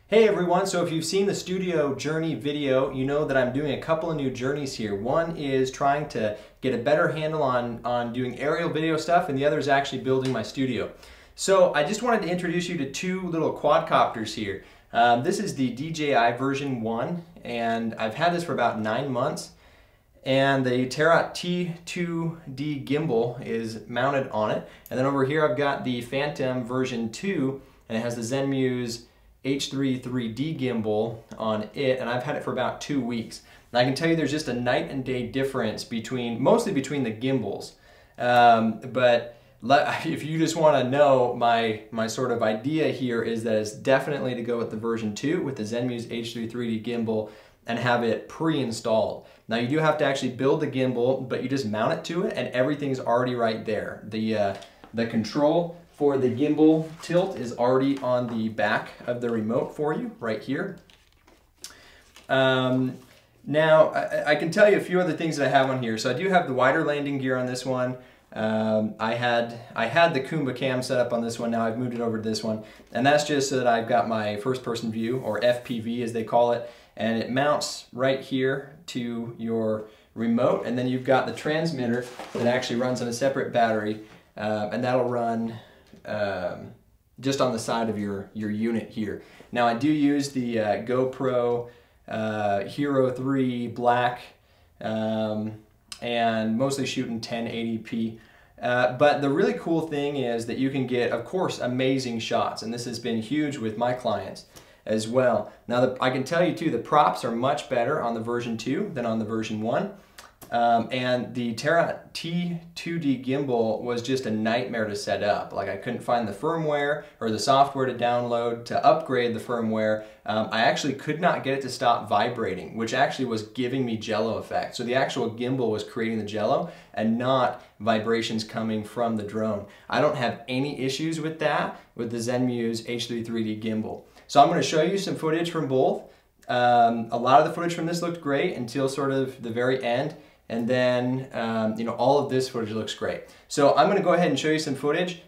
Hey everyone, so if you've seen the studio journey video, you know that I'm doing a couple of new journeys here. One is trying to get a better handle on doing aerial video stuff, and the other is actually building my studio. So I just wanted to introduce you to two little quadcopters here. This is the DJI version 1, and I've had this for about 9 months. And the T2D gimbal is mounted on it. And then over here I've got the Phantom version 2, and it has the Zenmuse H3 3D gimbal on it, and I've had it for about 2 weeks. And I can tell you there's just a night and day difference mostly between the gimbals. But if you just want to know, my sort of idea here is that it's definitely to go with the version 2 with the Zenmuse H3 3D gimbal and have it pre-installed. Now you do have to actually build the gimbal, but you just mount it to it and everything's already right there. The control for the gimbal tilt is already on the back of the remote for you, right here. Now, I can tell you a few other things that I have on here. So I do have the wider landing gear on this one. I had the Kumba cam set up on this one. Now I've moved it over to this one. And that's just so that I've got my first person view, or FPV as they call it. And it mounts right here to your remote. And then you've got the transmitter that actually runs on a separate battery. And that'll run just on the side of your unit here. Now I do use the GoPro Hero 3 Black and mostly shooting 1080p. But the really cool thing is that you can get, of course, amazing shots, and this has been huge with my clients as well. Now I can tell you too, the props are much better on the version 2 than on the version 1. And the T2D gimbal was just a nightmare to set up. Like, I couldn't find the firmware or the software to download to upgrade the firmware. I actually could not get it to stop vibrating, which actually was giving me jello effect. So the actual gimbal was creating the jello and not vibrations coming from the drone. I don't have any issues with that with the Zenmuse H3 3D gimbal. So I'm going to show you some footage from both. A lot of the footage from this looked great until sort of the very end. And then, all of this footage looks great. So I'm going to go ahead and show you some footage,